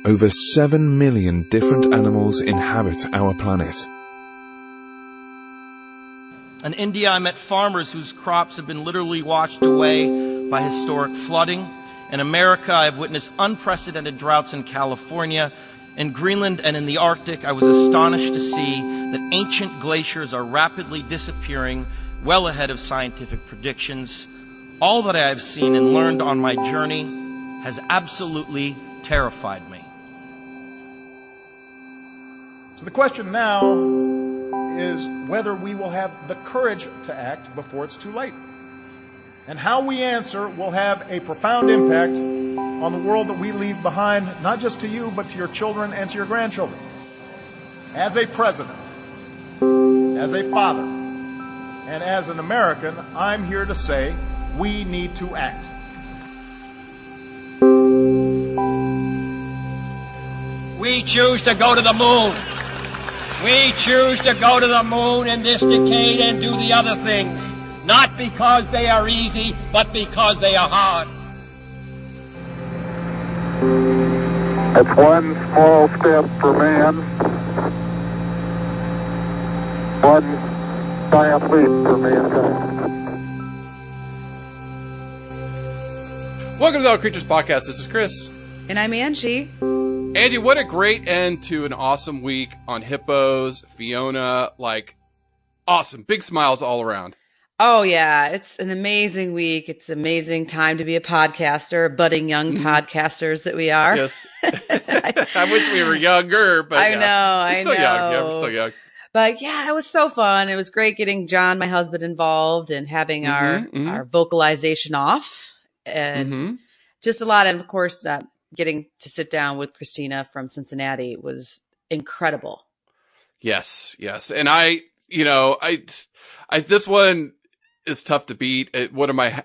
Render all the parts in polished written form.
Over 7 million different animals inhabit our planet. In India, I met farmers whose crops have been literally washed away by historic flooding. In America, I have witnessed unprecedented droughts in California. In Greenland and in the Arctic, I was astonished to see that ancient glaciers are rapidly disappearing, well ahead of scientific predictions. All that I have seen and learned on my journey has absolutely terrified me. So the question now is whether we will have the courage to act before it's too late. And how we answer will have a profound impact on the world that we leave behind, not just to you, but to your children and to your grandchildren. As a president, as a father, and as an American, I'm here to say we need to act. We choose to go to the moon. We choose to go to the moon in this decade and do the other things, not because they are easy, but because they are hard. It's one small step for man, one giant leap for mankind. Welcome to the All Creatures Podcast. This is Chris. And I'm Angie. Angie, what a great end to an awesome week on hippos, Fiona, awesome. Big smiles all around. Oh, yeah. It's an amazing week. It's an amazing time to be a podcaster, budding young podcasters that we are. Yes. I wish we were younger, but I know. We're still young. Yeah, we're still young. But yeah, it was so fun. It was great getting John, my husband, involved and having our vocalization off and just a lot. And of course, getting to sit down with Christina from Cincinnati was incredible. Yes. And I this one is tough to beat. One of my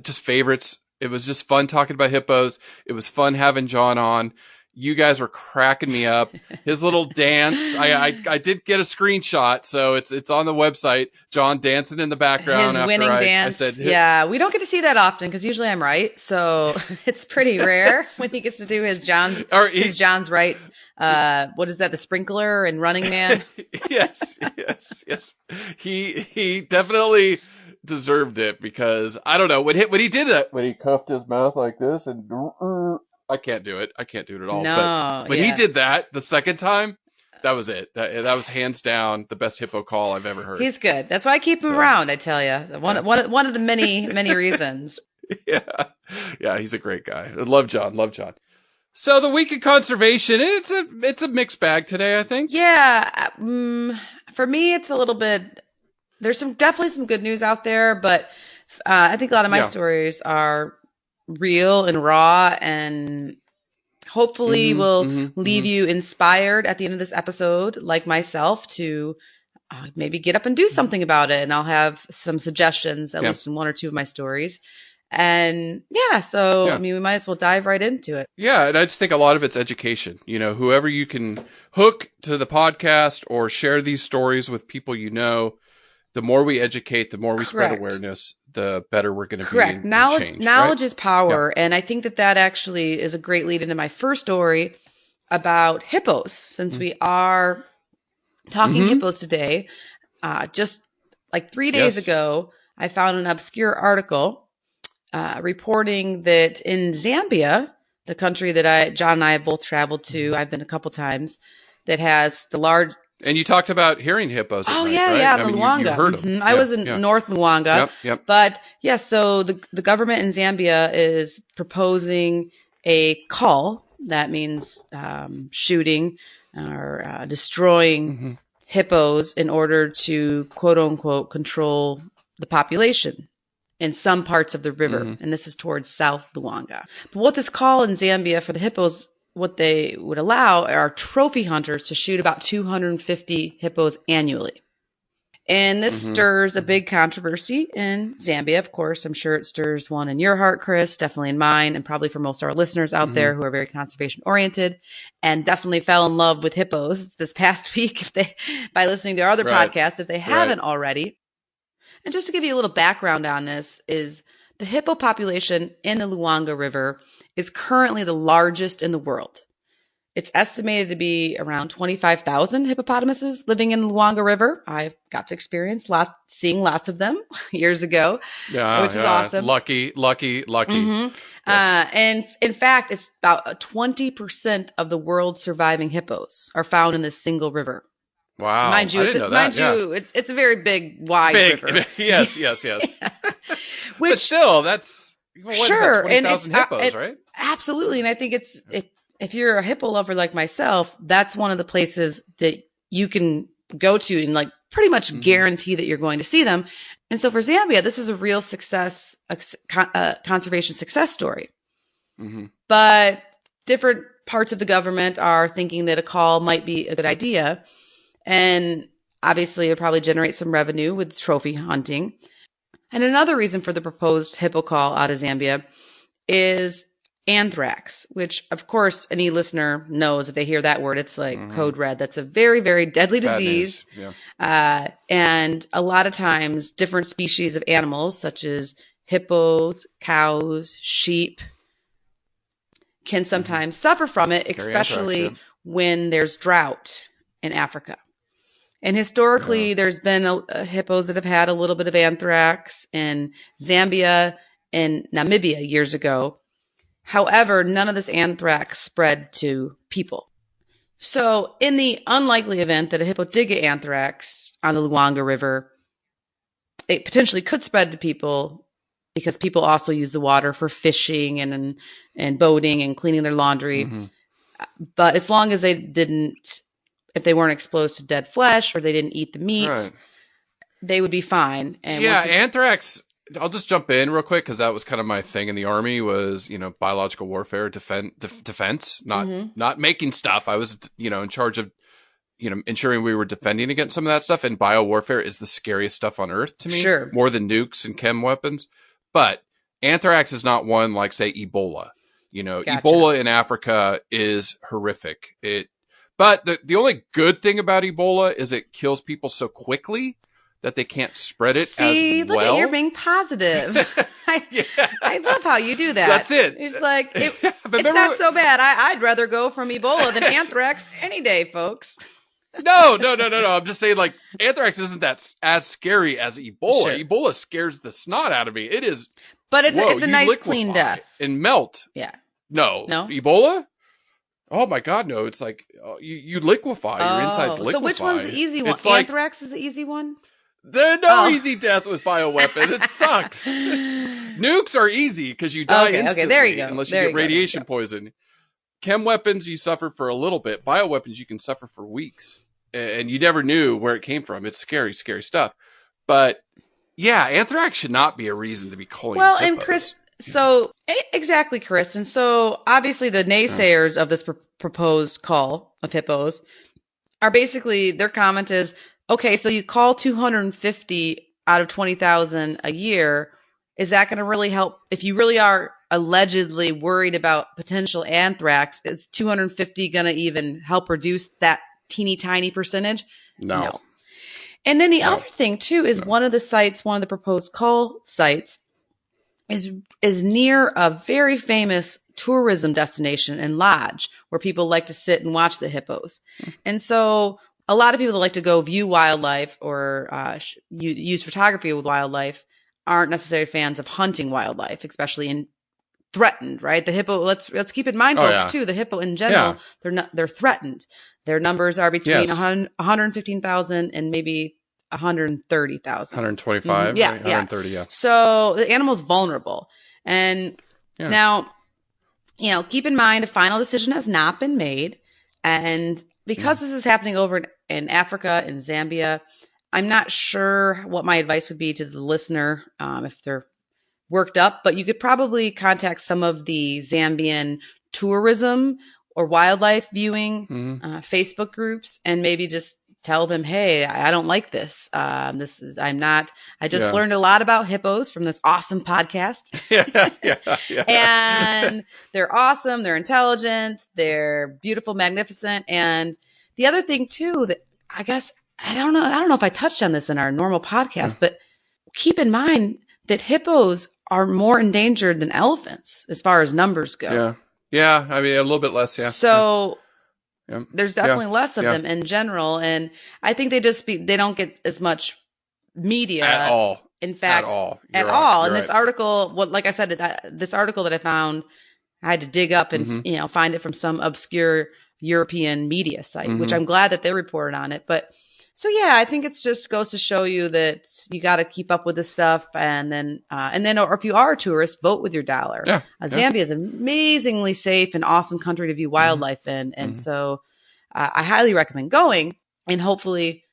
just favorites. It was just fun talking about hippos. It was fun having John on. You guys were cracking me up. His little dance. I did get a screenshot, so it's on the website. John dancing in the background. His winning dance. I said, yeah, we don't get to see that often because usually I'm right. So it's pretty rare when he gets to do his John's right. What is that? The sprinkler and Running Man. Yes. He definitely deserved it because I don't know when he did that, when he cuffed his mouth like this and. I can't do it. I can't do it at all. No, but when he did that the second time, that was it. That was hands down the best hippo call I've ever heard. He's good. That's why I keep him around. I tell you, one of the many reasons. Yeah, he's a great guy. I love John. So the week of conservation, it's a mixed bag today, I think. Yeah, for me, it's a little bit. There's definitely some good news out there, but I think a lot of my stories are real and raw, and hopefully will leave you inspired at the end of this episode, like myself, to maybe get up and do something about it. And I'll have some suggestions, at least in one or two of my stories. And I mean, we might as well dive right into it. Yeah, and I just think a lot of it's education. You know, whoever you can hook to the podcast or share these stories with people you know, the more we educate, the more we spread awareness, the better we're going to be in change. Knowledge is power. Yeah. And I think that actually is a great lead into my first story about hippos, since we are talking hippos today. Just like 3 days ago, I found an obscure article reporting that in Zambia, the country that John and I have both traveled to, I've been a couple times, that has the large... And you talked about hearing hippos. Oh, night, yeah, right? yeah, I mean, Luanga. you heard them. I was in North Luanga. Yep. But so the government in Zambia is proposing a cull. That means shooting or destroying hippos in order to, quote unquote, control the population in some parts of the river. And this is towards South Luanga. But what this call in Zambia for the hippos, what they would allow are trophy hunters to shoot about 250 hippos annually. And this stirs a big controversy in Zambia. Of course, I'm sure it stirs one in your heart, Chris, definitely in mine, and probably for most of our listeners out there who are very conservation oriented and definitely fell in love with hippos this past week by listening to our other podcasts, if they haven't already. And just to give you a little background on this, is the hippo population in the Luanga River is currently the largest in the world. It's estimated to be around 25,000 hippopotamuses living in the Luangwa River. I got to experience seeing lots of them years ago, which is awesome. Lucky. Mm-hmm. Yes. And in fact, it's about 20% of the world's surviving hippos are found in this single river. Wow. Mind you, it's a very big, wide river. Yes. Which, but still, that's sure, 20,000 hippos, right? Absolutely. And I think if you're a hippo lover like myself, that's one of the places that you can go to and like pretty much guarantee that you're going to see them. And so for Zambia, this is a real success, conservation success story. Mm-hmm. But different parts of the government are thinking that a call might be a good idea. And obviously it probably generate some revenue with trophy hunting. And another reason for the proposed hippo call out of Zambia is anthrax, which of course any listener knows if they hear that word, it's like code red. That's a very, very deadly disease. Yeah. And a lot of times different species of animals such as hippos, cows, sheep can sometimes suffer from it, especially when there's drought in Africa. And historically, there's been hippos that have had a little bit of anthrax in Zambia and Namibia years ago. However, none of this anthrax spread to people. So in the unlikely event that a hippo did get anthrax on the Luangwa River, it potentially could spread to people because people also use the water for fishing and boating and cleaning their laundry. Mm-hmm. But as long as if they weren't exposed to dead flesh or they didn't eat the meat, they would be fine. And anthrax, I'll just jump in real quick because that was kind of my thing in the Army was, biological warfare, defense, not making stuff. I was, in charge of, ensuring we were defending against some of that stuff. And biowarfare is the scariest stuff on earth to me. Sure. More than nukes and chem weapons. But anthrax is not one like, say, Ebola. Gotcha. Ebola in Africa is horrific. But the only good thing about Ebola is it kills people so quickly that they can't spread it as well. Look at you're being positive. I love how you do that. That's it. It's like, it's not so bad. I'd rather go from Ebola than anthrax any day, folks. No. I'm just saying, like, anthrax isn't that as scary as Ebola. Sure. Ebola scares the snot out of me. It is. But it's a nice, clean death. And melt. Yeah. No. Ebola? Oh my God, no. It's like, you liquefy. Your insides liquefy. So which one's the easy one? Anthrax is the easy one? There's no easy death with bioweapons. It sucks. Nukes are easy because you die instantly. Okay, there you go. Unless you get radiation poison. Chem weapons, you suffer for a little bit. Bioweapons, you can suffer for weeks. And you never knew where it came from. It's scary, scary stuff. But yeah, anthrax should not be a reason to be calling hippos. And Chris, exactly, Chris. And so obviously the naysayers of this proposed call of hippos are basically, their comment is, okay, so you call 250 out of 20,000 a year. Is that going to really help? If you really are allegedly worried about potential anthrax, is 250 going to even help reduce that teeny tiny percentage? No. And then the other thing too is one of the proposed call sites is near a very famous tourism destination and lodge where people like to sit and watch the hippos. And so a lot of people that like to go view wildlife or use photography with wildlife aren't necessarily fans of hunting wildlife, especially in threatened, right? The hippo, let's keep in mind, folks, too, the hippo in general, they're threatened. Their numbers are between 115,000 and maybe 130,000. 125? Yeah, right? 130, yeah. So the animal's vulnerable. And now, keep in mind a final decision has not been made. And because this is happening over in Africa, in Zambia, I'm not sure what my advice would be to the listener if they're worked up, but you could probably contact some of the Zambian tourism or wildlife viewing Facebook groups and maybe just tell them, hey, I don't like this. I just learned a lot about hippos from this awesome podcast. And they're awesome. They're intelligent. They're beautiful, magnificent. And the other thing too, that I guess, I don't know if I touched on this in our normal podcast, but keep in mind that hippos are more endangered than elephants as far as numbers go. Yeah. I mean, a little bit less. Yeah. So Yeah. There's definitely less of Yeah. them in general, and I think they don't get as much media At all. In fact, At all. at You're all. right. And this article, like I said, this article that I found, I had to dig up and find it from some obscure European media site, which I'm glad that they reported on it. But so yeah, I think it's just goes to show you that you got to keep up with this stuff, and then, or if you are a tourist, vote with your dollar. Yeah. Zambia is an amazingly safe and awesome country to view wildlife in, and so I highly recommend going, and hopefully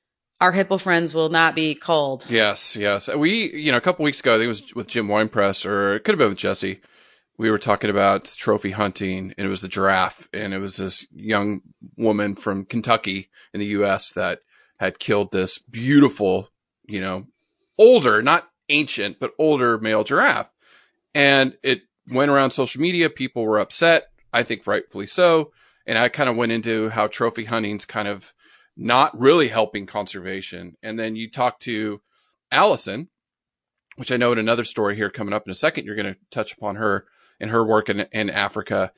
our hippo friends will not be culled. Yes. We, a couple weeks ago, I think it was with Jim Winepress, or it could have been with Jesse. We were talking about trophy hunting, and it was the giraffe, and it was this young woman from Kentucky in the U.S. that had killed this beautiful, older, not ancient, but older male giraffe. And it went around social media. People were upset, I think rightfully so. And I kind of went into how trophy hunting's kind of not really helping conservation. And then you talk to Allison, which I know in another story here coming up in a second, you're going to touch upon her and her work in Africa,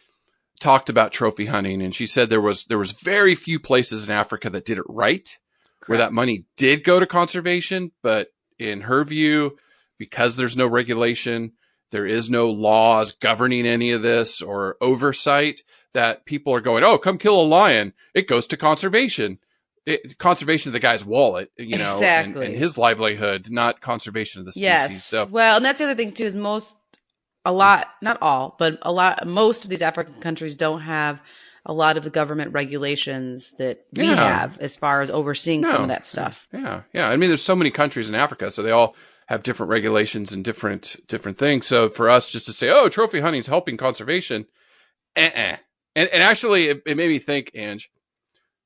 talked about trophy hunting. And she said there was very few places in Africa that did it right. Correct. Where that money did go to conservation. But in her view, because there's no regulation, there is no laws governing any of this or oversight, that people are going, oh, come kill a lion. It goes to conservation. Conservation of the guy's wallet, exactly. and his livelihood, not conservation of the species. Yes. So, well, and that's the other thing too, is most of these African countries don't have a lot of the government regulations that we have as far as overseeing some of that stuff. Yeah. I mean, there's so many countries in Africa, so they all have different regulations and different things. So for us just to say, oh, trophy hunting is helping conservation, and actually it made me think, Ange,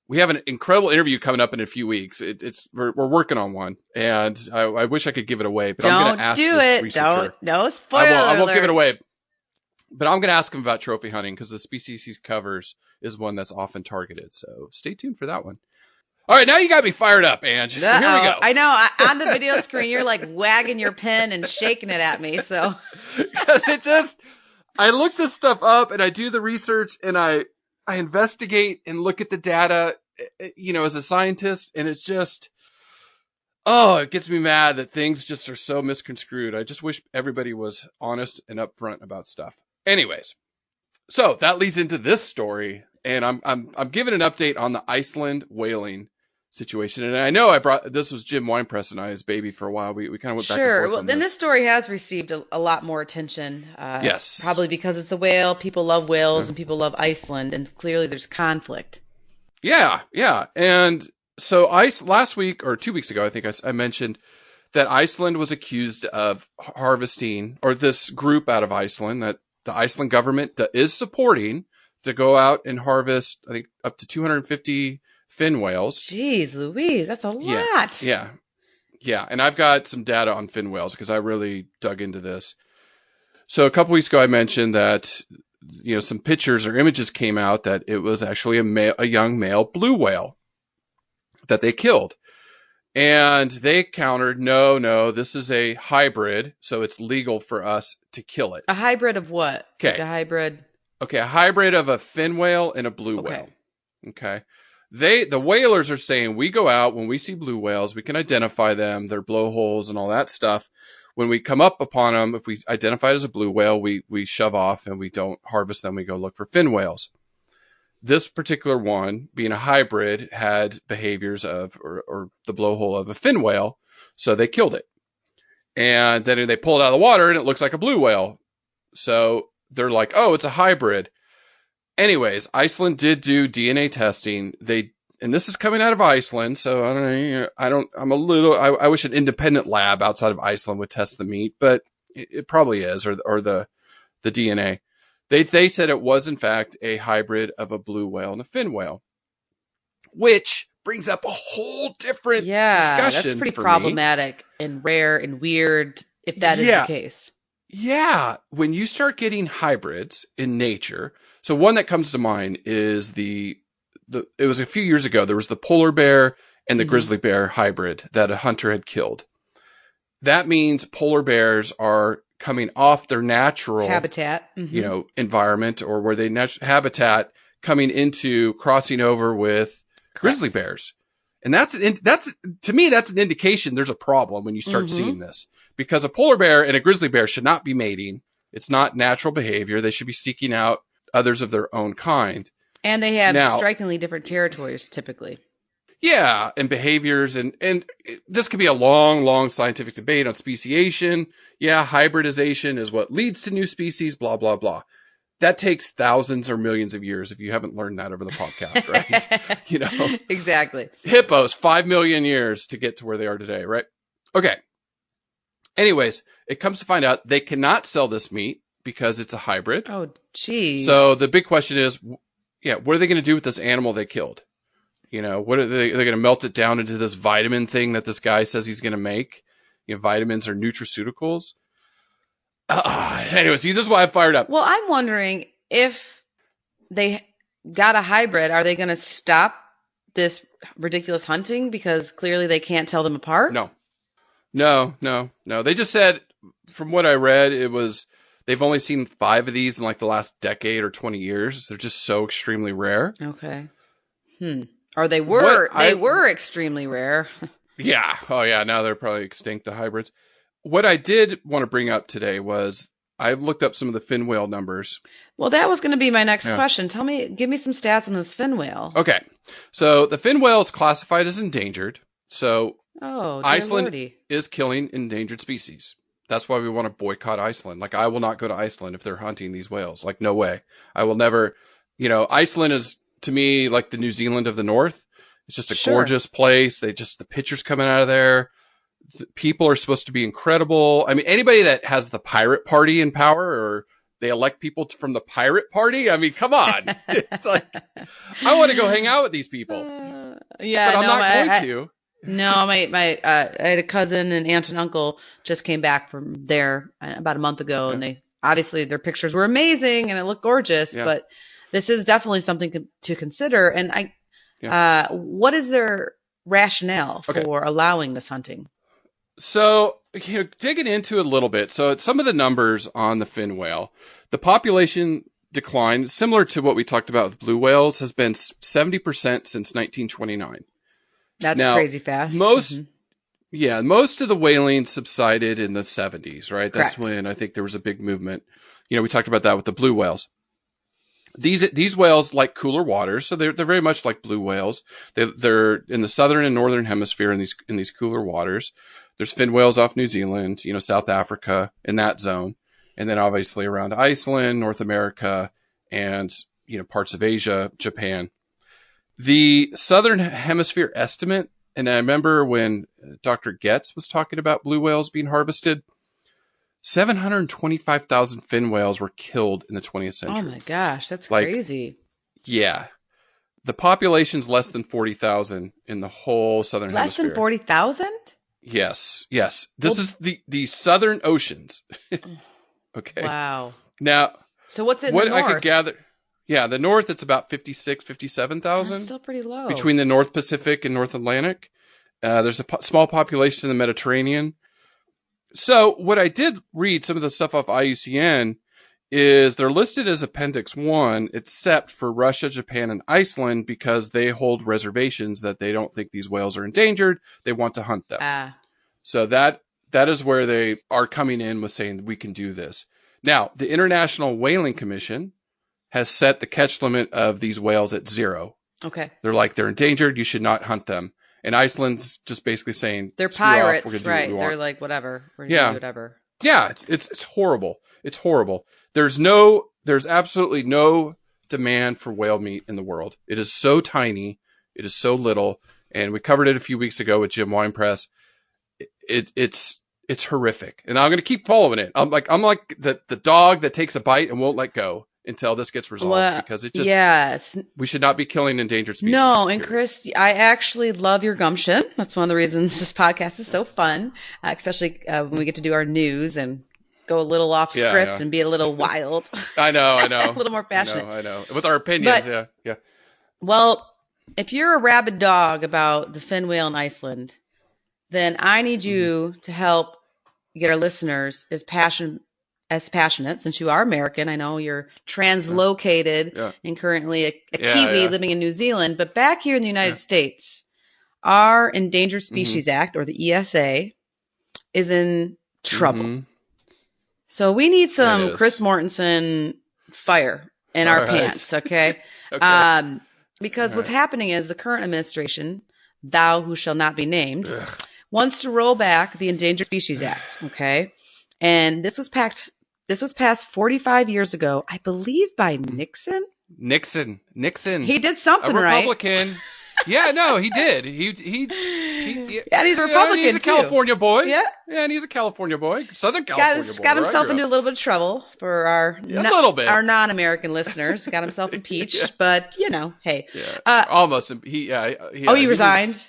we have an incredible interview coming up in a few weeks. We're working on one, and I wish I could give it away, but I'm going to ask this researcher. No spoiler I won't give it alerts. away, but I'm going to ask him about trophy hunting because the species he covers is one that's often targeted. So stay tuned for that one. All right, now you got me fired up, Ange. So here we go. I know. On the video screen, you're like wagging your pen and shaking it at me. So because I look this stuff up and I do the research and I investigate and look at the data, as a scientist, and it's just, it gets me mad that things just are so misconstrued. I just wish everybody was honest and upfront about stuff. Anyways, so that leads into this story, and I'm giving an update on the Iceland whaling situation. And I know this was Jim Winepress and I's baby for a while. We kind of went back and forth. Well, then this story has received a lot more attention. Yes. Probably because it's a whale. People love whales and people love Iceland, and clearly there's conflict. Yeah. And so last week or 2 weeks ago, I think I mentioned that Iceland was accused of harvesting, or this group out of Iceland that the Iceland government is supporting, to go out and harvest, I think, up to 250 fin whales. Jeez Louise, that's a lot. Yeah. And I've got some data on fin whales because I really dug into this. So a couple weeks ago, I mentioned that, some pictures or images came out that it was actually a young male blue whale that they killed. And they countered, no, this is a hybrid, so it's legal for us to kill it. A hybrid of what? Okay. Like a hybrid. Okay, a hybrid of a fin whale and a blue whale. Okay. The whalers are saying, we go out when we see blue whales, we can identify them, their blowholes and all that stuff. When we come up upon them, if we identify it as a blue whale, we shove off and we don't harvest them. We go look for fin whales. This particular one, being a hybrid, had behaviors of, or the blowhole of a fin whale. So they killed it. And then they pull it out of the water and it looks like a blue whale. So they're like, oh, it's a hybrid. Anyways, Iceland did do DNA testing. And this is coming out of Iceland. So I wish an independent lab outside of Iceland would test the meat, but it probably is, or the DNA. They said it was in fact a hybrid of a blue whale and a fin whale, which brings up a whole different discussion. That's pretty problematic and rare and weird if that is the case. Yeah. When you start getting hybrids in nature, so one that comes to mind is it was a few years ago, there was the polar bear and the grizzly bear hybrid that a hunter had killed. That means polar bears are coming off their natural habitat, environment, or where they habitat, coming into crossing over with grizzly bears. And that's to me, that's an indication there's a problem when you start seeing this, because a polar bear and a grizzly bear should not be mating. It's not natural behavior. They should be seeking out others of their own kind. And they have strikingly different territories typically. Yeah, and behaviors, and this could be a long scientific debate on speciation. Yeah, hybridization is what leads to new species, blah, blah, blah. That takes thousands or millions of years if you haven't learned that over the podcast, right? Exactly. Hippos, 5 million years to get to where they are today, right? Okay. Anyways, it comes to find out they cannot sell this meat because it's a hybrid. Oh, geez. So the big question is, what are they going to do with this animal they killed? What are they're going to melt it down into this vitamin thing that this guy says he's going to make? Vitamins or nutraceuticals. Anyways, this is why I'm fired up. Well, I'm wondering if they got a hybrid, are they going to stop this ridiculous hunting because clearly they can't tell them apart? No. They just said, from what I read, they've only seen 5 of these in like the last decade or 20 years. They're just so extremely rare. Okay. Or they were extremely rare. Yeah. Oh yeah. Now they're probably extinct, the hybrids. What I did want to bring up today was I looked up some of the fin whale numbers. Well, that was going to be my next question. Give me some stats on this fin whale. Okay. So the fin whale is classified as endangered. So Iceland Lordy. is killing endangered species. That's why we want to boycott Iceland. Like, I will not go to Iceland if they're hunting these whales. Like, no way. I will never, Iceland is, to me, like the New Zealand of the North. It's just a gorgeous place. The pictures coming out of there. The people are supposed to be incredible. I mean, anybody that has the pirate party in power, or they elect people from the pirate party. I mean, come on. It's like, I want to go hang out with these people. But I'm not going to. No, I had a cousin and aunt and uncle just came back from there about a month ago, and they obviously their pictures were amazing and it looked gorgeous. Yeah. But this is definitely something to consider. And what is their rationale for allowing this hunting? So, digging into it a little bit. So, some of the numbers on the fin whale, the population decline, similar to what we talked about with blue whales, has been 70% since 1929. That's crazy fast. Most of the whaling subsided in the 70s, right? That's when I think there was a big movement. We talked about that with the blue whales. These whales like cooler waters, so they're very much like blue whales. They're in the southern and northern hemisphere in these cooler waters. There's fin whales off New Zealand, South Africa, in that zone, and then obviously around Iceland, North America, and parts of Asia, Japan. The southern hemisphere estimate, and I remember when Dr. Getz was talking about blue whales being harvested, 725,000 fin whales were killed in the 20th century. Oh my gosh, that's crazy. Yeah. The population's less than 40,000 in the whole southern hemisphere. Less than 40,000? Yes. This is the southern oceans. Okay. Wow. Now, so what's in the north? I could gather, the north, it's about 56, 57,000. That's still pretty low. Between the North Pacific and North Atlantic. There's a small population in the Mediterranean. So what I did read, some of the stuff off IUCN, is they're listed as Appendix 1, except for Russia, Japan, and Iceland, because they hold reservations that they don't think these whales are endangered. They want to hunt them. So that is where they are coming in with saying we can do this. Now, the International Whaling Commission has set the catch limit of these whales at 0. Okay. They're endangered. You should not hunt them. And Iceland's just basically saying they're pirates, right? They're like, whatever. We're gonna do whatever. Yeah, it's horrible. It's horrible. There's absolutely no demand for whale meat in the world. It is so tiny. It is so little. And we covered it a few weeks ago with Jim Winepress. It's horrific. And I'm going to keep following it. I'm like the dog that takes a bite and won't let go until this gets resolved, because it just, we should not be killing endangered species. No. And Chris, I actually love your gumption. That's one of the reasons this podcast is so fun, especially when we get to do our news and go a little off script and be a little wild. I know. A little more passionate. I know. With our opinions. Yeah. Well, if you're a rabid dog about the fin whale in Iceland, then I need you to help get our listeners as passionate as passionate, since you are American. I know you're translocated and currently a Kiwi living in New Zealand. But back here in the United States, our Endangered Species Act, or the ESA, is in trouble. So we need some Chris Mortensen fire in our pants, okay? Because what's happening is the current administration, thou who shall not be named, wants to roll back the Endangered Species Act, okay? And this was passed 45 years ago, I believe, by Nixon. Nixon. He did something right. A Republican. Yeah, no, he did. He and he's a Republican, he's a California boy. Yeah. And he's a California boy. Southern California boy. Got himself into a little bit of trouble for our non-American listeners. Got himself impeached, but hey. Yeah. Almost. He resigned?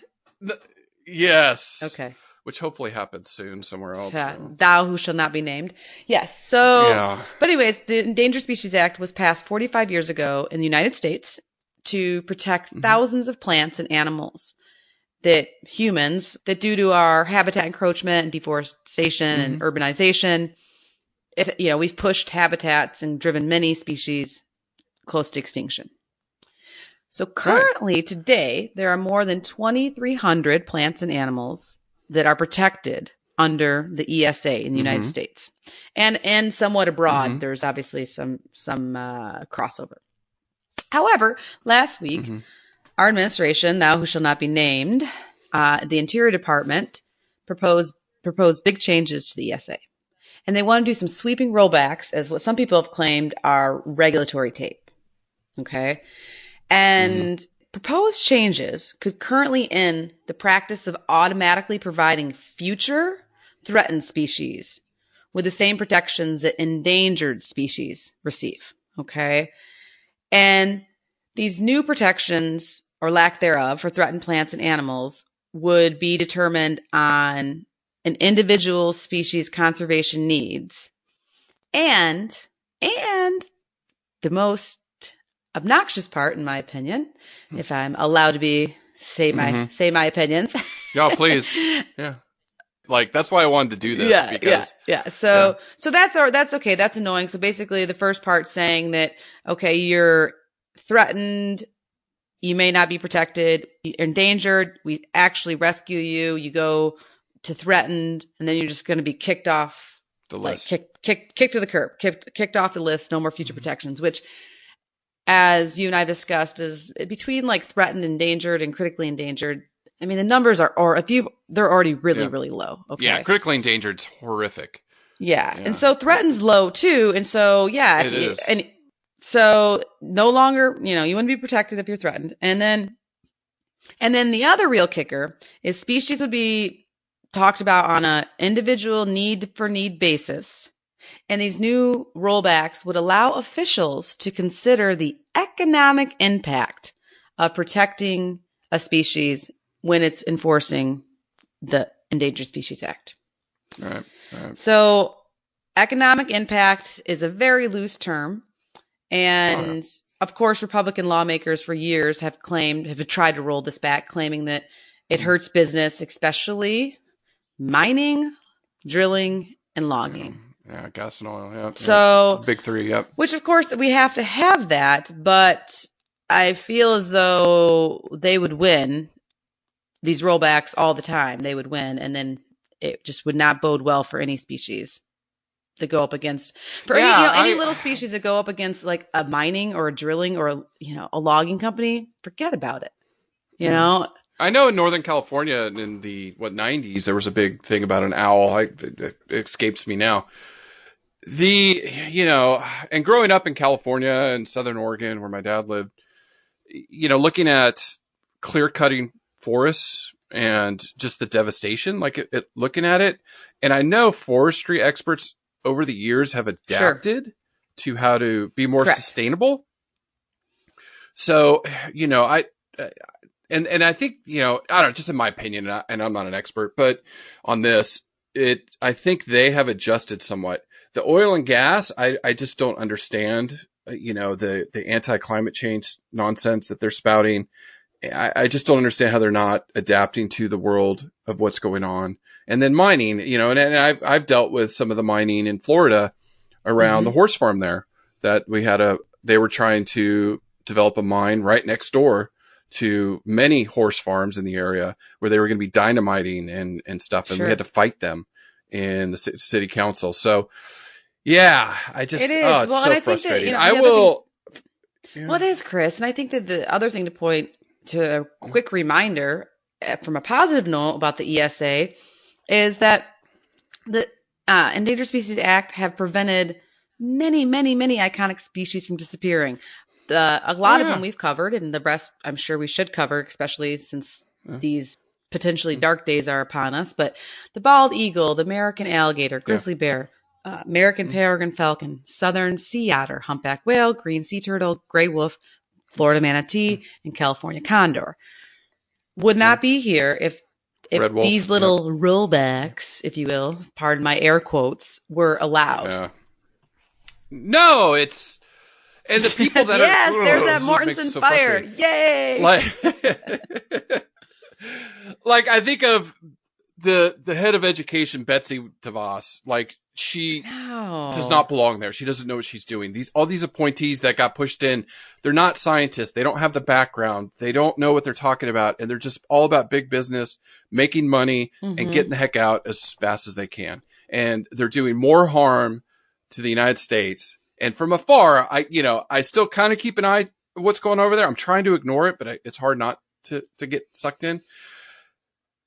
Yes. Okay. Which hopefully happens soon somewhere else. Thou who shall not be named. Yes. So, but anyways, the Endangered Species Act was passed 45 years ago in the United States to protect thousands of plants and animals that humans, that due to our habitat encroachment and deforestation and urbanization, we've pushed habitats and driven many species close to extinction. So currently, today, there are more than 2,300 plants and animals that are protected under the ESA in the United States, and somewhat abroad. There's obviously some crossover. However, last week, our administration, thou who shall not be named, the Interior Department proposed big changes to the ESA, and they want to do some sweeping rollbacks, as what some people have claimed are regulatory tape. Okay, and proposed changes could currently end the practice of automatically providing future threatened species with the same protections that endangered species receive. Okay. And these new protections, or lack thereof, for threatened plants and animals would be determined on an individual species conservation needs. And the most obnoxious part, in my opinion, if I'm allowed to say my opinions. Yeah, please. Yeah. Like, that's why I wanted to do this. So that's okay. That's annoying. So basically the first part saying that, okay, you're threatened, you may not be protected, you're endangered, we actually rescue you, you go to threatened, and then you're just going to be kicked off the list. Kicked to the curb, kicked off the list, no more future protections, which, as you and I have discussed, is between like threatened, endangered, and critically endangered. I mean, the numbers are, they're already really, really low. Okay. Yeah, critically endangered's horrific. Yeah. And so threatened's low too. And so, it is. And so no longer, you wouldn't be protected if you're threatened. And then the other real kicker is species would be talked about on a individual need for need basis. And these new rollbacks would allow officials to consider the economic impact of protecting a species when it's enforcing the Endangered Species Act. All right. So economic impact is a very loose term. And of course, Republican lawmakers for years have tried to roll this back, claiming that it hurts business, especially mining, drilling, and logging. Yeah, gas and oil. Yeah. So big three. Yep. Which of course we have to have that, but I feel as though they would win these rollbacks all the time. They would win, and then it just would not bode well for any species that go up against any little species that go up against like a mining or a drilling or a logging company. Forget about it. I know in Northern California in the 90s there was a big thing about an owl. It escapes me now. And growing up in California and Southern Oregon where my dad lived, looking at clear cutting forests and just the devastation, looking at it. And I know forestry experts over the years have adapted to how to be more sustainable. So, I think, I don't know, just in my opinion, and I'm not an expert, but on this, I think they have adjusted somewhat. The oil and gas, I just don't understand, the anti-climate change nonsense that they're spouting. I just don't understand how they're not adapting to the world of what's going on. And then mining, and I've dealt with some of the mining in Florida. around the horse farm there that they were trying to develop a mine right next door to many horse farms in the area where they were going to be dynamiting and stuff. And we had to fight them in the city council. So yeah, it's so frustrating. Well, it is, Chris. And I think that the other thing to point to, a quick reminder from a positive note about the ESA, is that the Endangered Species Act have prevented many, many, many iconic species from disappearing. A lot of them we've covered, and the rest I'm sure we should cover, especially since these potentially dark days are upon us. But the bald eagle, the American alligator, grizzly bear, American peregrine falcon, southern sea otter, humpback whale, green sea turtle, gray wolf, Florida manatee, and California condor would not be here if these little rollbacks, if you will, pardon my air quotes, were allowed. Yeah. No, it's... And the people that yes, there's that Mortensen fire. Yay! Like I think of the head of education, Betsy DeVos. Like she does not belong there. She doesn't know what she's doing. All these appointees that got pushed in, they're not scientists. They don't have the background. They don't know what they're talking about, and they're just all about big business, making money, and getting the heck out as fast as they can. And they're doing more harm to the United States. And from afar, I still kind of keep an eye on what's going over there. I'm trying to ignore it, but it's hard not to get sucked in.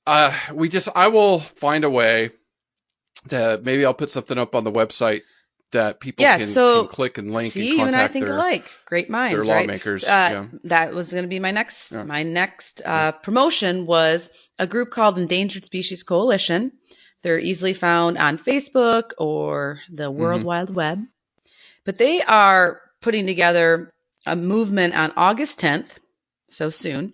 I will find a way to, maybe I'll put something up on the website that people can click and link and contact you and I think alike. Great minds, their lawmakers. That was going to be my next promotion was a group called Endangered Species Coalition. They're easily found on Facebook or the World Wide Web. But they are putting together a movement on August 10th, so soon,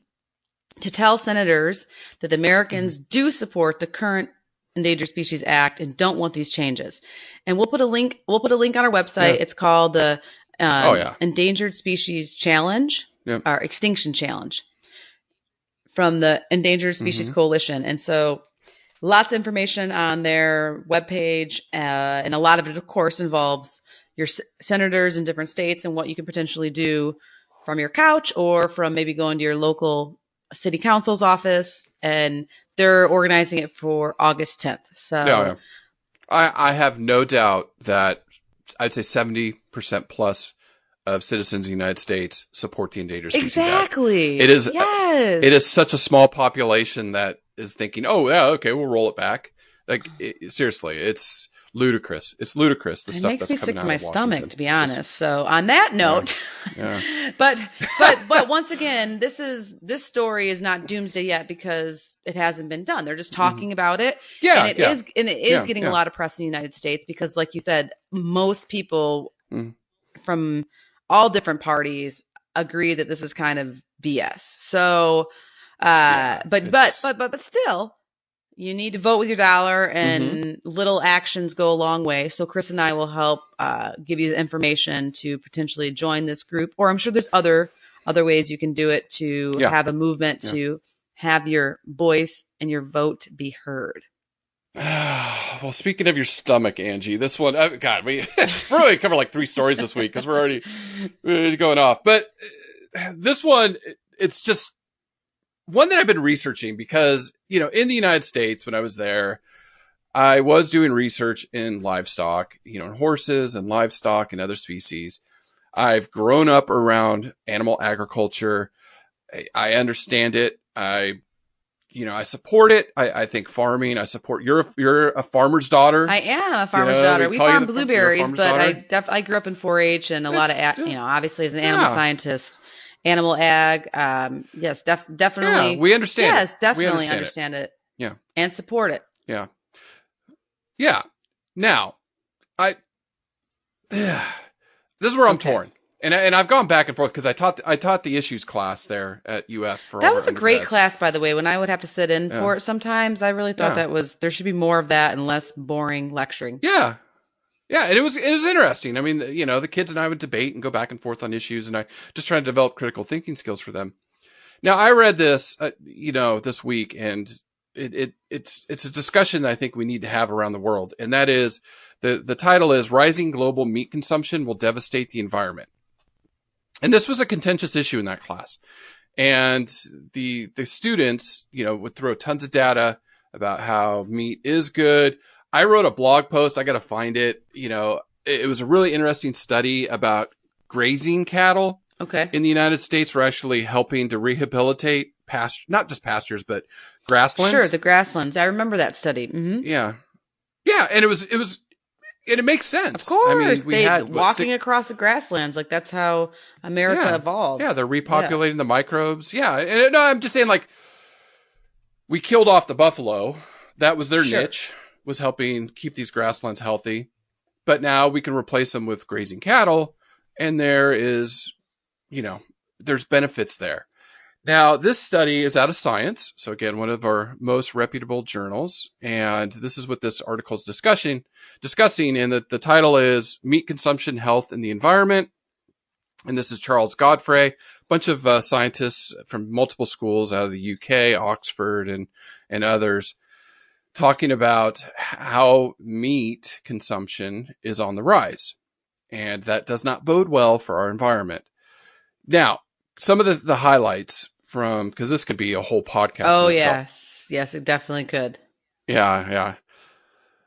to tell senators that Americans do support the current Endangered Species Act and don't want these changes. And we'll put a link on our website. It's called the Endangered Species Challenge or Extinction Challenge from the Endangered Species Coalition. And so lots of information on their webpage, and a lot of it, of course, involves your senators in different states and what you can potentially do from your couch or from maybe going to your local city council's office. And they're organizing it for August 10th. So I have no doubt that I'd say 70% plus of citizens in the United States support the Endangered Species Act. It is, it is such a small population that is thinking, oh yeah, okay, we'll roll it back. Like seriously, it's ludicrous. It's ludicrous. The stuff that's coming out of Washington. It makes me sick to my stomach, to be honest. So on that note, but once again, this story is not doomsday yet because it hasn't been done. They're just talking about it. And it is getting a lot of press in the United States because, like you said, most people from all different parties agree that this is kind of BS. So, but still, you need to vote with your dollar, and little actions go a long way. So Chris and I will help give you the information to potentially join this group, or I'm sure there's other ways you can do it to have a movement to have your voice and your vote be heard. Well, speaking of your stomach, Angie, this one, God, we really covered like 3 stories this week because we're already going off. But this one, it's just one that I've been researching because, in the United States, when I was there, I was doing research in livestock, in horses and livestock and other species. I've grown up around animal agriculture. I understand it. I support it. I think farming, I support, you're a farmer's daughter. I am a farmer's daughter. We farm blueberries, but I grew up in 4-H and a lot of, obviously as an animal scientist, animal ag. Yes, definitely. Yeah, we understand. Yes, definitely understand it. Yeah. And support it. Yeah. Yeah. Now, this is where I'm torn. And I've gone back and forth because I taught the issues class there at UF for that was a great class, by the way. When I would have to sit in for it sometimes, I really thought there should be more of that and less boring lecturing. Yeah. Yeah, and it was interesting. I mean, the kids and I would debate and go back and forth on issues, and I just trying to develop critical thinking skills for them. Now, I read this, this week, and it's a discussion that I think we need to have around the world. And that is the title is Rising Global Meat Consumption Will Devastate the Environment. And this was a contentious issue in that class. And the students, would throw tons of data about how meat is good. I wrote a blog post. I got to find it. It was a really interesting study about grazing cattle. Okay. In the United States, we're actually helping to rehabilitate not just pastures, but grasslands. Sure, the grasslands. I remember that study. Mm-hmm. Yeah. Yeah, and it makes sense. Of course. I mean, we had walking across the grasslands, like that's how America evolved. Yeah, they're repopulating the microbes. Yeah, and no, I'm just saying, like, we killed off the buffalo. That was their niche, was helping keep these grasslands healthy. But now we can replace them with grazing cattle, and there is, there's benefits there. Now, this study is out of Science. So again, one of our most reputable journals. And this is what this article is discussing. And the title is Meat Consumption, Health, and the Environment. And this is Charles Godfrey, a bunch of scientists from multiple schools out of the UK, Oxford, and others, talking about how meat consumption is on the rise. And that does not bode well for our environment. Now, some of the highlights because this could be a whole podcast. Oh, yes. Yes, it definitely could. Yeah.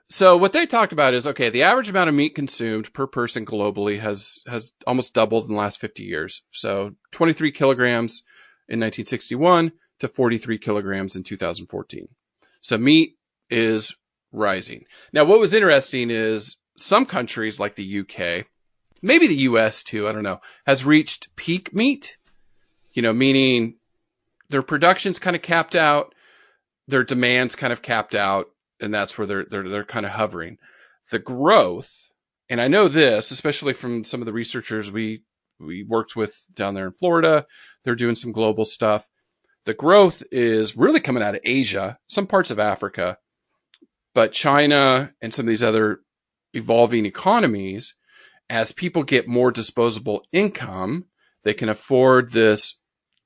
So what they talked about is, okay, the average amount of meat consumed per person globally has almost doubled in the last 50 years. So 23 kilograms in 1961 to 43 kilograms in 2014. So meat is rising. Now, what was interesting is some countries like the UK, maybe the US too, I don't know, has reached peak meat, meaning their production's kind of capped out, their demand's kind of capped out, and that's where they're kind of hovering. The growth, and I know this, especially from some of the researchers we worked with down there in Florida, they're doing some global stuff. The growth is really coming out of Asia, some parts of Africa, but China and some of these other evolving economies, as people get more disposable income, they can afford this,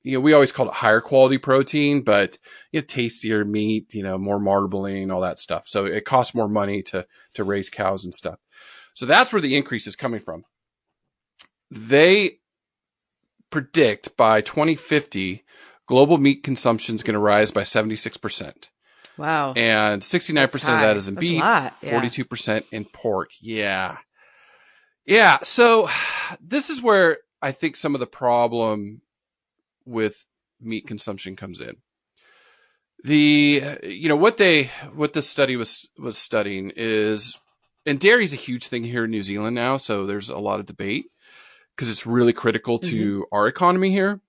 we always call it higher quality protein, but tastier meat, more marbling, all that stuff. So it costs more money to raise cows and stuff. So that's where the increase is coming from. They predict by 2050, global meat consumption is going to rise by 76%. Wow. And 69% of that is in beef, 42% in pork. Yeah. Yeah. So this is where I think some of the problem with meat consumption comes in. What this study was studying is, and dairy is a huge thing here in New Zealand now. So there's a lot of debate because it's really critical to our economy here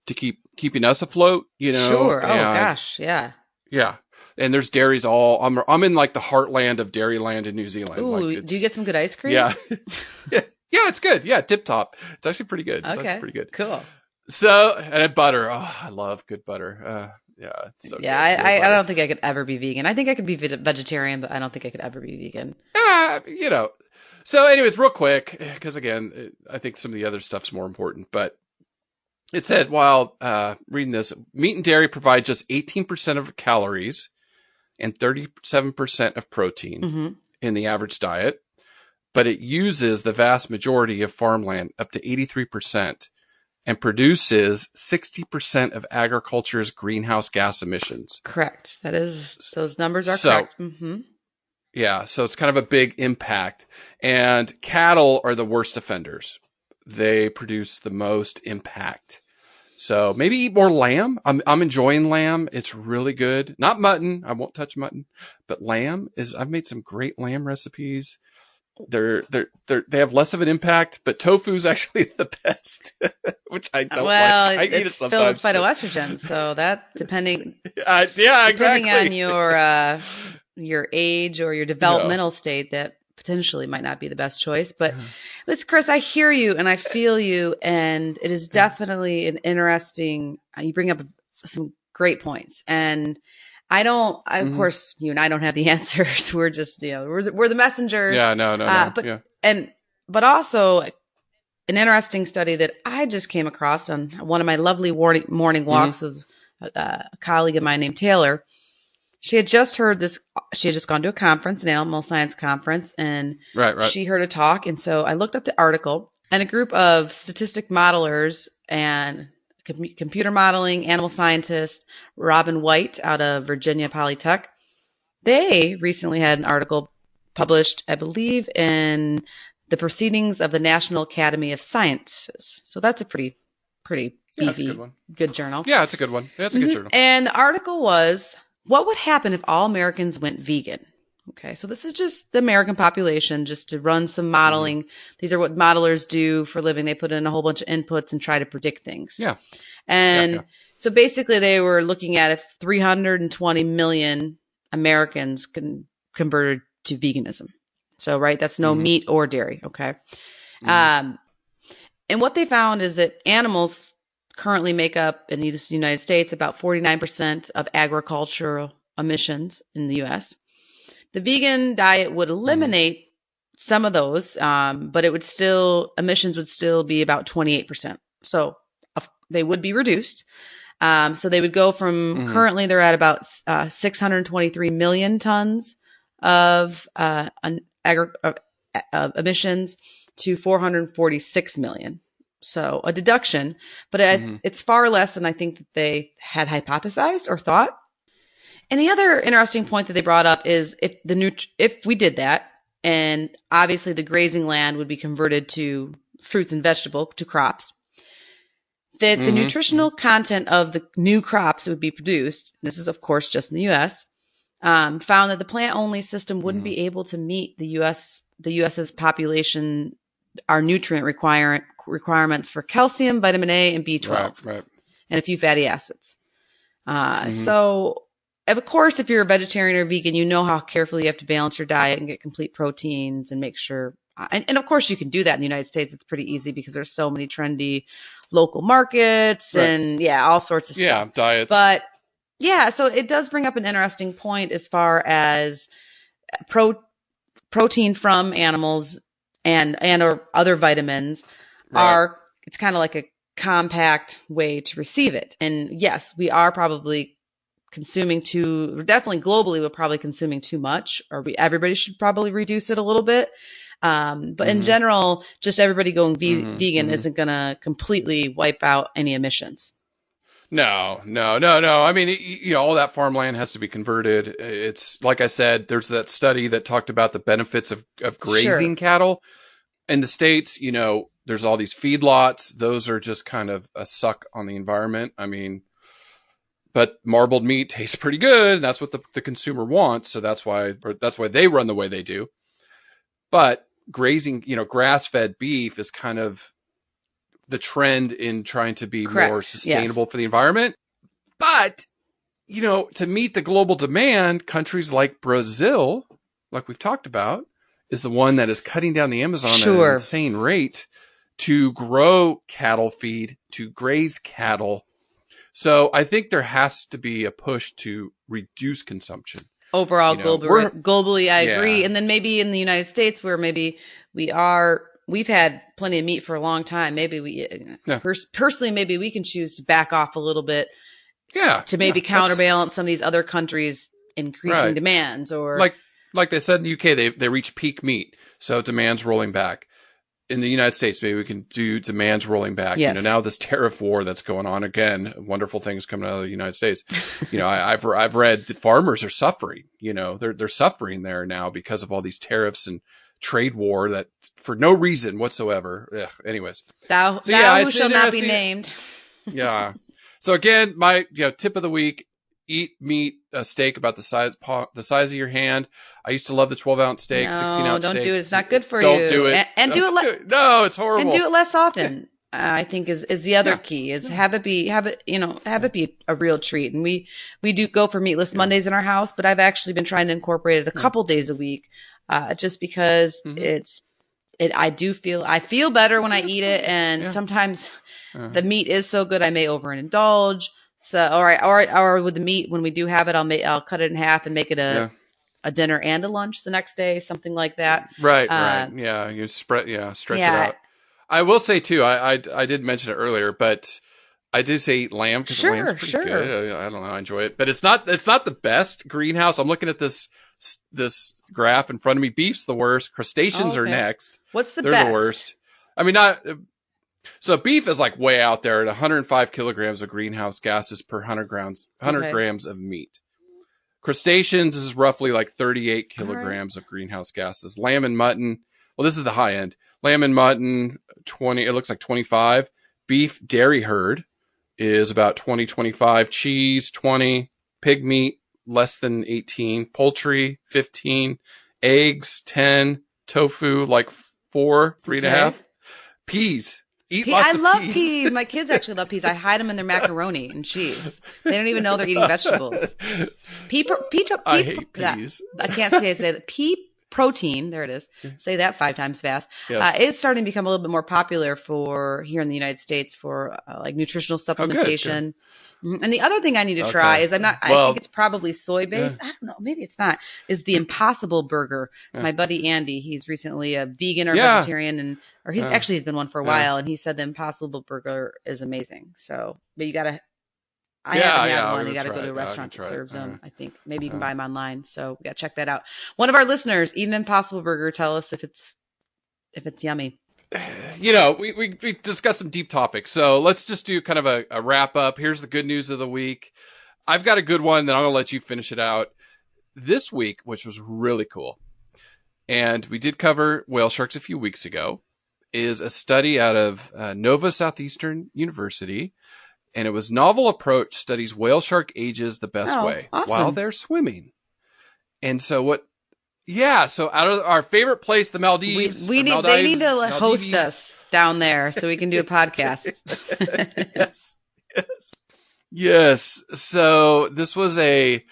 to keeping us afloat, Sure. Oh gosh. Yeah. Yeah. And there's dairies I'm in like the heartland of Dairyland in New Zealand. Ooh, do you get some good ice cream? Yeah. Yeah, it's good. Yeah, tip top. It's actually pretty good. It's okay. Pretty good. Cool. So, and butter. Oh, I love good butter. Yeah, it's so yeah. good. I don't think I could ever be vegan. I think I could be vegetarian, but I don't think I could ever be vegan. So anyways, real quick, because again, I think some of the other stuff's more important, but it said while reading this, meat and dairy provide just 18% of calories and 37% of protein in the average diet, but it uses the vast majority of farmland, up to 83%, and produces 60% of agriculture's greenhouse gas emissions. Correct. Those numbers are correct. Mm-hmm. Yeah, so it's kind of a big impact. And cattle are the worst offenders. They produce the most impact. So maybe eat more lamb. I'm enjoying lamb. It's really good. Not mutton. I won't touch mutton, but lamb I've made some great lamb recipes. They have less of an impact, but tofu is actually the best, which I don't like. I eat it sometimes. It's filled with phytoestrogen, so that depending exactly. on your age or your developmental state, that potentially might not be the best choice. But Chris, I hear you and I feel you, and it is definitely an interesting. You bring up some great points, and of course, you and I don't have the answers. We're just, we're the messengers. Yeah, no. But also an interesting study that I just came across on one of my lovely morning walks with a colleague of mine named Taylor. She had just heard this. She had just gone to a conference, an animal science conference, and Right. she heard a talk. And so I looked up the article, and a group of statistic modelers and computer modeling animal scientist Robin White out of Virginia Polytech, they recently had an article published, I believe, in the Proceedings of the National Academy of Sciences. So that's a pretty That's a beefy, good one. good journal. Yeah, it's a good one. That's a good journal. And the article was, what would happen if all Americans went vegan? Okay, so this is just the American population, just to run some modeling. These are what modelers do for a living. They put in a whole bunch of inputs and try to predict things. Yeah. And so basically they were looking at if 320 million Americans converted to veganism. So, right, that's no meat or dairy. Okay. And what they found is that animals currently make up in the United States about 49% of agricultural emissions in the U.S. The vegan diet would eliminate some of those, but emissions would still be about 28%. So they would be reduced. So they would go from currently they're at about 623 million tons of emissions to 446 million. So a deduction, but it's far less than I think that they had hypothesized or thought. And the other interesting point that they brought up is if we did that, and obviously the grazing land would be converted to fruits and vegetables, to crops, that the nutritional content of the new crops that would be produced, this is of course just in the U.S., found that the plant-only system wouldn't be able to meet the U.S.'s population, our nutrient requirements for calcium, vitamin A, and B12, and a few fatty acids. So, of course, if you're a vegetarian or vegan, you know how carefully you have to balance your diet and get complete proteins and make sure. And of course, you can do that in the United States. It's pretty easy because there's so many trendy local markets and all sorts of stuff. Yeah, diets. But yeah, so it does bring up an interesting point as far as protein from animals and or other vitamins are. It's kind of like a compact way to receive it. And yes, we are probably definitely globally, we're probably consuming too much, or everybody should probably reduce it a little bit. But in general, just everybody going vegan isn't going to completely wipe out any emissions. No. I mean, all that farmland has to be converted. It's like I said, there's that study that talked about the benefits of grazing cattle in the States. There's all these feedlots. Those are just kind of a suck on the environment. I mean, but marbled meat tastes pretty good. That's what the consumer wants. So that's why they run the way they do. But grazing, grass-fed beef is kind of the trend in trying to be more sustainable for the environment. But, to meet the global demand, countries like Brazil, like we've talked about, is the one that is cutting down the Amazon at an insane rate to grow cattle feed, to graze cattle. So I think there has to be a push to reduce consumption. Overall, globally, I agree. And then maybe in the United States, where maybe we've had plenty of meat for a long time. Maybe personally, maybe we can choose to back off a little bit. Yeah. To maybe counterbalance some of these other countries' increasing demands, or like they said in the UK, they reach peak meat, so demand's rolling back. In the United States, maybe we can do demands rolling back. Yes. Now this tariff war that's going on again, wonderful things coming out of the United States. I've read that farmers are suffering. They're suffering there now because of all these tariffs and trade war that for no reason whatsoever. Ugh, anyways, thou who shall not be named. Yeah. So again, my tip of the week: eat meat, a steak about the size of your hand. I used to love the 12-ounce steak, 16-ounce steak. Don't do it. It's not good for you. Don't do it. And do it. No, it's horrible. And do it less often. I think is the other key is have it be a real treat. And we do go for meatless Mondays in our house, but I've actually been trying to incorporate it a couple days a week, just because I feel better when I eat it, and sometimes the meat is so good I may overindulge. So, or with the meat, when we do have it, I'll cut it in half and make it a dinner and a lunch the next day, something like that. Right. Yeah. You stretch it out. I will say too, I did mention it earlier, but I did say eat lamb because Sure, lamb's pretty sure. good. I don't know. I enjoy it, but it's not the best greenhouse. I'm looking at this graph in front of me. Beef's the worst. Crustaceans Oh, are okay. next. What's the They're best? the worst. I mean, not. So beef is like way out there at 105 kilograms of greenhouse gases per 100 Okay. grams of meat. Crustaceans is roughly like 38 All right. kilograms of greenhouse gases. Lamb and mutton. Well, this is the high end. Lamb and mutton, 20. It looks like 25. Beef dairy herd is about 20, 25. Cheese, 20. Pig meat, less than 18. Poultry, 15. Eggs, 10. Tofu, like 4, 3.5. Peas. Eat lots I of love peas. peas. My kids actually love peas. I hide them in their macaroni and cheese. They don't even know they're eating vegetables. I hate peas. I can't say that. Pea protein. There it is. Say that 5 times fast. Yes. It's starting to become a little bit more popular for here in the United States for like nutritional supplementation. Mhm. And the other thing I need to try is I think it's probably soy based. I don't know. Maybe it's not. Is the Impossible Burger. My buddy Andy, he's recently a vegan or vegetarian he's been one for a while, and he said the Impossible Burger is amazing. So, but you gotta. I haven't had one. You got to go to a restaurant that serves them. I think maybe you can buy them online. So we got to check that out. One of our listeners, eat an Impossible Burger. Tell us if it's yummy. You know, we discussed some deep topics. So let's just do kind of a wrap up. Here's the good news of the week. I've got a good one, then I'm going to let you finish it out. This week, which was really cool, and we did cover whale sharks a few weeks ago, is a study out of Nova Southeastern University. And it was Novel Approach studies whale shark ages the best way while they're swimming. And so so out of our favorite place, the Maldives. They need to host us down there so we can do a podcast. Yes. So this was a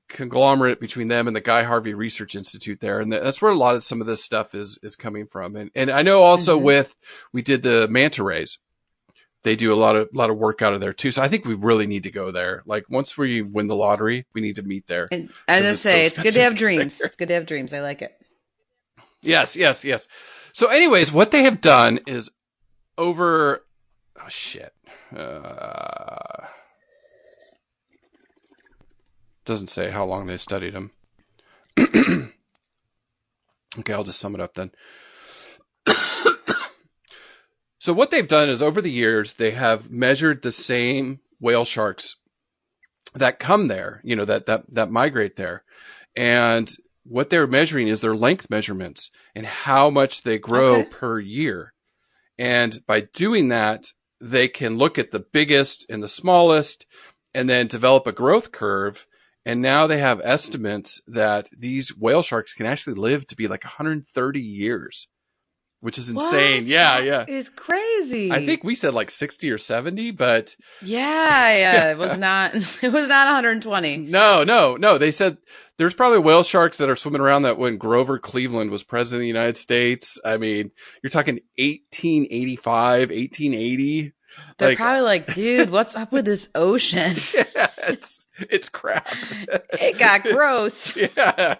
conglomerate between them and the Guy Harvey Research Institute there. And that's where a lot of some of this stuff is coming from. And I know also we did the manta rays. They do a lot of work out of there too. So I think we really need to go there. Like once we win the lottery, we need to meet there. And as I say, it's good to have dreams. It's good to have dreams. I like it. Yes. So anyways, what they have done is over, doesn't say how long they studied them. Okay. I'll just sum it up then. So what they've done is over the years, they have measured the same whale sharks that come there, you know, that migrate there. And what they're measuring is their length measurements and how much they grow per year. And by doing that, they can look at the biggest and the smallest and then develop a growth curve. And now they have estimates that these whale sharks can actually live to be like 130 years. Which is insane. What? Yeah. It's crazy. I think we said like 60 or 70, but it was not 120. No. They said there's probably whale sharks that are swimming around that when Grover Cleveland was president of the United States. I mean, you're talking 1885, 1880. They're probably like, dude, what's up with this ocean? Yeah, it's crap. It got gross. Yeah.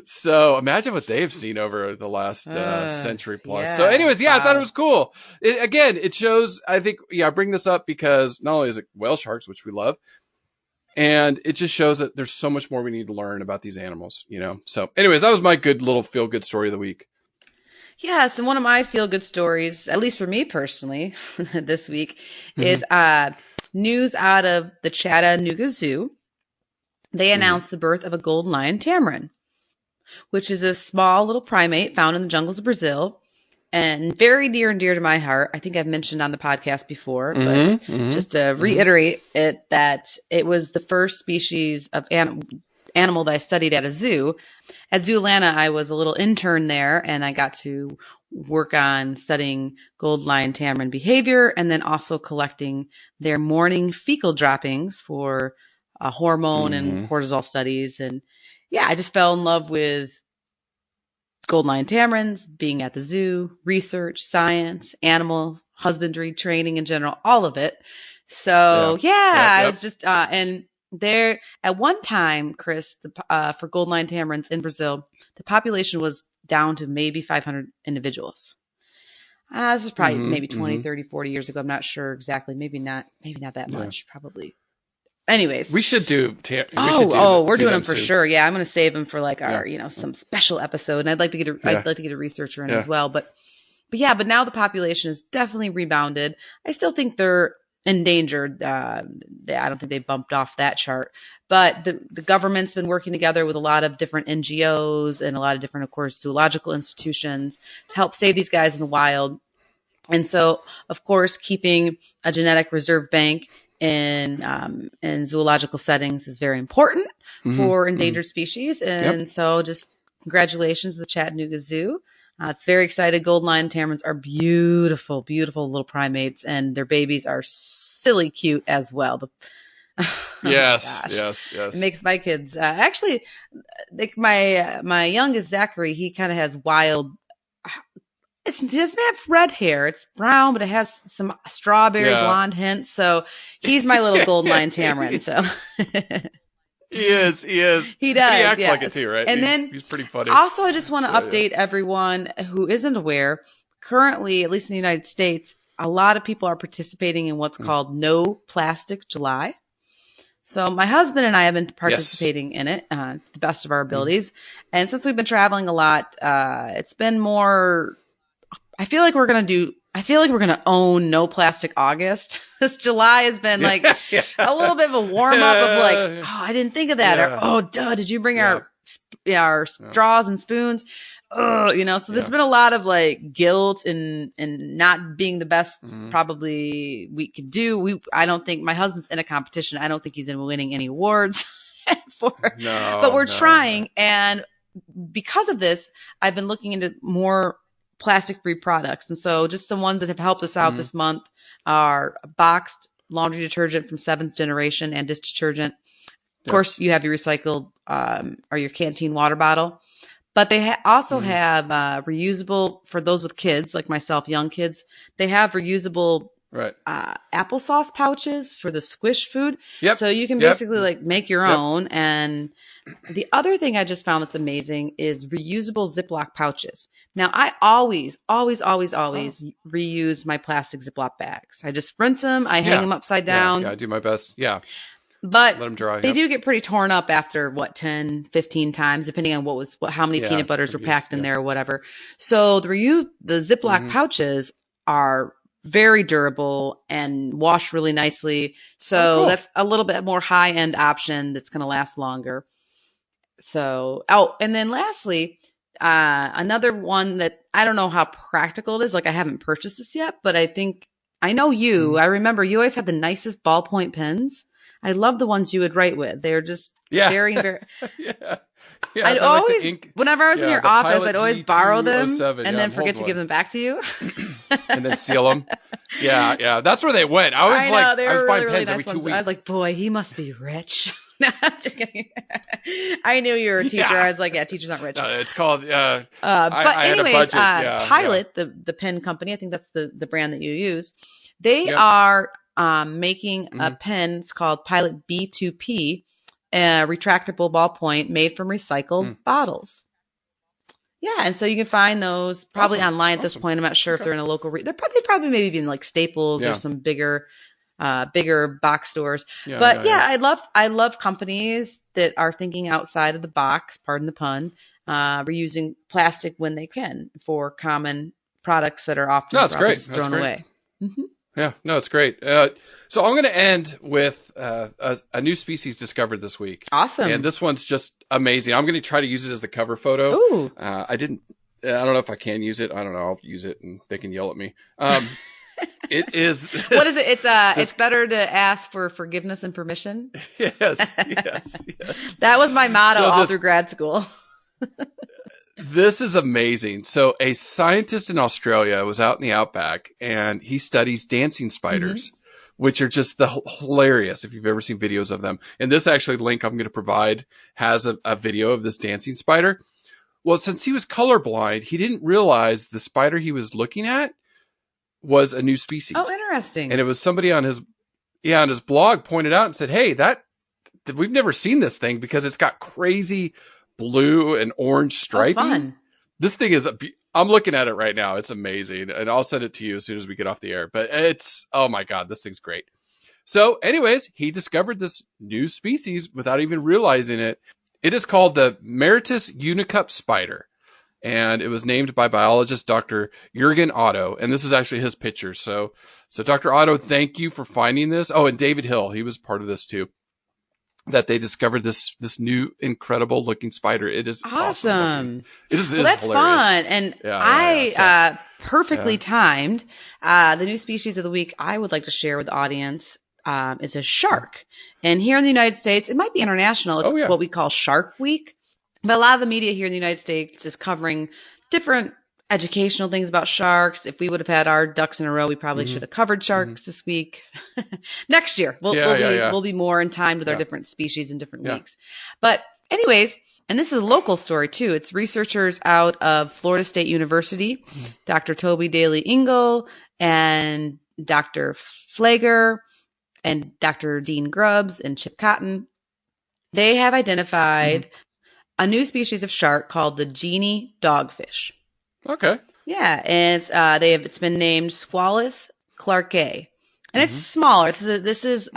So imagine what they've seen over the last century plus. So anyways, I thought it was cool. It shows, I think, I bring this up because not only is it whale sharks, which we love, and it just shows that there's so much more we need to learn about these animals, you know? So anyways, that was my good little feel good story of the week. Yes, and one of my feel-good stories, at least for me personally, this week, is news out of the Chattanooga Zoo. They announced the birth of a golden lion tamarin, which is a small little primate found in the jungles of Brazil, and very near and dear to my heart. I think I've mentioned on the podcast before, but just to reiterate it, that it was the first species of animal that I studied at a zoo. At Zoo Atlanta, I was a little intern there, and I got to work on studying gold lion tamarin behavior and then also collecting their morning fecal droppings for hormone and cortisol studies. And I just fell in love with gold lion tamarins, being at the zoo, research, science, animal husbandry, training in general, all of it. So I was just and there at one time, Chris, for gold lion tamarins in Brazil, the population was down to maybe 500 individuals. This is probably maybe 20, 30, 40 years ago. I'm not sure exactly. Maybe not that much, probably. Anyways. We should do. We're doing them for soon. sure. Yeah, I'm going to save them for like our, some special episode. And I'd like to get a researcher in as well. But now the population has definitely rebounded. I still think they're endangered. I don't think they bumped off that chart. But the government's been working together with a lot of different NGOs and a lot of different, of course, zoological institutions to help save these guys in the wild. And so, of course, keeping a genetic reserve bank in zoological settings is very important for endangered species. And so just congratulations to the Chattanooga Zoo. It's very excited. Golden lion tamarins are beautiful, beautiful little primates, and their babies are silly cute as well. Yes. It makes my kids actually, like my youngest Zachary, he kind of has wild. It doesn't have red hair. It's brown, but it has some strawberry blonde hints. So he's my little golden lion tamarin. So he is. He does. He acts like it too, right? And he's pretty funny. Also, I just want to update everyone who isn't aware. Currently, at least in the United States, a lot of people are participating in what's called No Plastic July. So my husband and I have been participating in it to the best of our abilities. And since we've been traveling a lot, it's been more. I feel like we're going to own No Plastic August. This July has been like a little bit of a warm up of like, oh, I didn't think of that. Or, oh, duh, did you bring our straws and spoons? So there's been a lot of like guilt and not being the best probably we could do. I don't think my husband's in a competition. I don't think he's in winning any awards but we're trying. And because of this, I've been looking into more plastic-free products. And so just some ones that have helped us out this month are boxed laundry detergent from 7th generation and dish detergent. Of course, you have your recycled or your canteen water bottle. But they also have reusable, for those with kids like myself, young kids, they have reusable applesauce pouches for the squish food. So you can basically like make your own. And the other thing I just found that's amazing is reusable Ziploc pouches. Now, I always reuse my plastic Ziploc bags. I just rinse them. I hang them upside down. Yeah, I do my best. Yeah. But let them dry. They do get pretty torn up after 10, 15 times, depending on how many peanut butters were packed in there or whatever. So the Ziploc pouches are very durable and wash really nicely. So that's a little bit more high end option that's going to last longer. So, and then lastly, another one that I don't know how practical it is. Like I haven't purchased this yet, but I know you, I remember you always had the nicest ballpoint pens. I love the ones you would write with. They're just very, very. I'd always, like whenever I was in your office, I'd always borrow them and then forget to give them back to you. And then seal them. Yeah. That's where they went. I was buying pens every 2 weeks. I was like, boy, he must be rich. No, I'm just kidding. I knew you were a teacher. I was like, teachers aren't rich. It's called, but anyways, Pilot, the pen company, I think that's the brand that you use. They are making a pen. It's called Pilot B2P, a retractable ballpoint made from recycled bottles. Yeah, and so you can find those probably online at this point. I'm not sure if they're in a local. They'd probably maybe be in like Staples or some bigger box stores. I love companies that are thinking outside of the box. Pardon the pun. Reusing plastic when they can for common products that are often thrown away. Mm-hmm. Yeah, no, it's great. So I'm going to end with a new species discovered this week. Awesome. And this one's just amazing. I'm going to try to use it as the cover photo. Ooh. I don't know if I can use it. I don't know. I'll use it and they can yell at me. It is. What is it? It's better to ask for forgiveness and permission. Yes. That was my motto all through grad school. This is amazing. So a scientist in Australia was out in the outback and he studies dancing spiders, which are just hilarious if you've ever seen videos of them. And this actually link I'm going to provide has a video of this dancing spider. Well, since he was colorblind, he didn't realize the spider he was looking at was a new species. Oh, interesting. And it was somebody on his blog pointed out and said, hey, we've never seen this thing because it's got crazy blue and orange striping. Oh, fun. This thing is I'm looking at it right now. It's amazing. And I'll send it to you as soon as we get off the air. But it's, oh my God, this thing's great. So anyways, he discovered this new species without even realizing it. It is called the Maratus unicup spider. And it was named by biologist Dr. Jurgen Otto. And this is actually his picture. So Dr. Otto, thank you for finding this. Oh, and David Hill, he was part of this too. That they discovered this new incredible looking spider. It is awesome. It is. Well, that's hilarious. Fun, and perfectly timed. The new species of the week I would like to share with the audience is a shark. And here in the United States, it might be international. It's what we call Shark Week. But a lot of the media here in the United States is covering different educational things about sharks. If we would have had our ducks in a row, we probably should have covered sharks this week. Next year, we'll be more in time with our different species in different weeks. But anyways, and this is a local story too. It's researchers out of Florida State University, Dr. Toby Daly Ingle and Dr. Flager and Dr. Dean Grubbs and Chip Cotton. They have identified a new species of shark called the genie dogfish. Okay. Yeah, and it's been named Squalus clarkei, and it's smaller. This is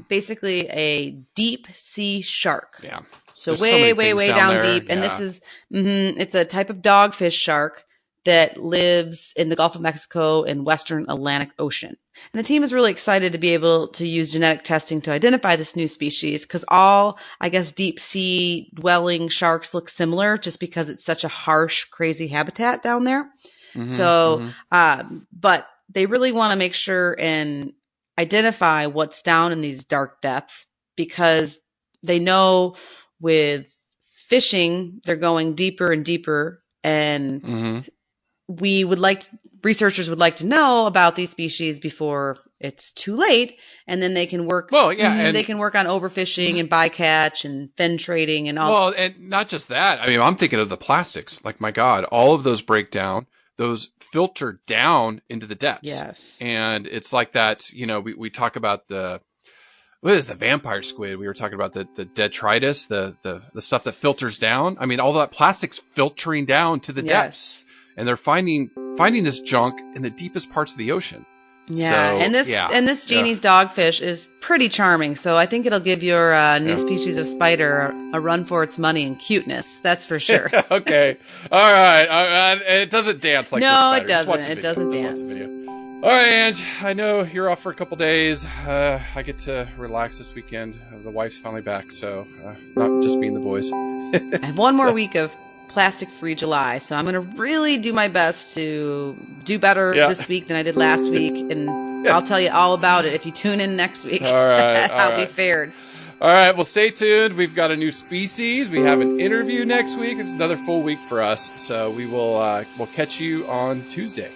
basically a deep sea shark. Yeah. So way down deep, and this is it's a type of dogfish shark that lives in the Gulf of Mexico and Western Atlantic Ocean. And the team is really excited to be able to use genetic testing to identify this new species because all, I guess, deep sea dwelling sharks look similar just because it's such a harsh, crazy habitat down there. But they really want to make sure and identify what's down in these dark depths because they know with fishing, they're going deeper and deeper and researchers would like to know about these species before it's too late, and then they can work. And they can work on overfishing and bycatch and fin trading and all. Well, and not just that. I mean, I'm thinking of the plastics. Like, my God, all of those break down. Those filter down into the depths. Yes, and it's like that. You know, we talk about the vampire squid. We were talking about the detritus, the stuff that filters down. I mean, all that plastic's filtering down to the depths. And they're finding this junk in the deepest parts of the ocean. Yeah, so, and this genie's dogfish is pretty charming. So I think it'll give your new species of spider a run for its money and cuteness. That's for sure. Okay, all right. It doesn't dance like the spider. It doesn't. It doesn't dance. All right, Ange. I know you're off for a couple days. I get to relax this weekend. The wife's finally back, so not just me and the boys. I have one more week of plastic-free July, so I'm going to really do my best to do better this week than I did last week, and I'll tell you all about it if you tune in next week. All right. I'll be fared. All right, well, stay tuned. We've got a new species. We have an interview next week. It's another full week for us, so we'll catch you on Tuesday.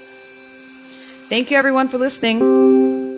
Thank you, everyone, for listening.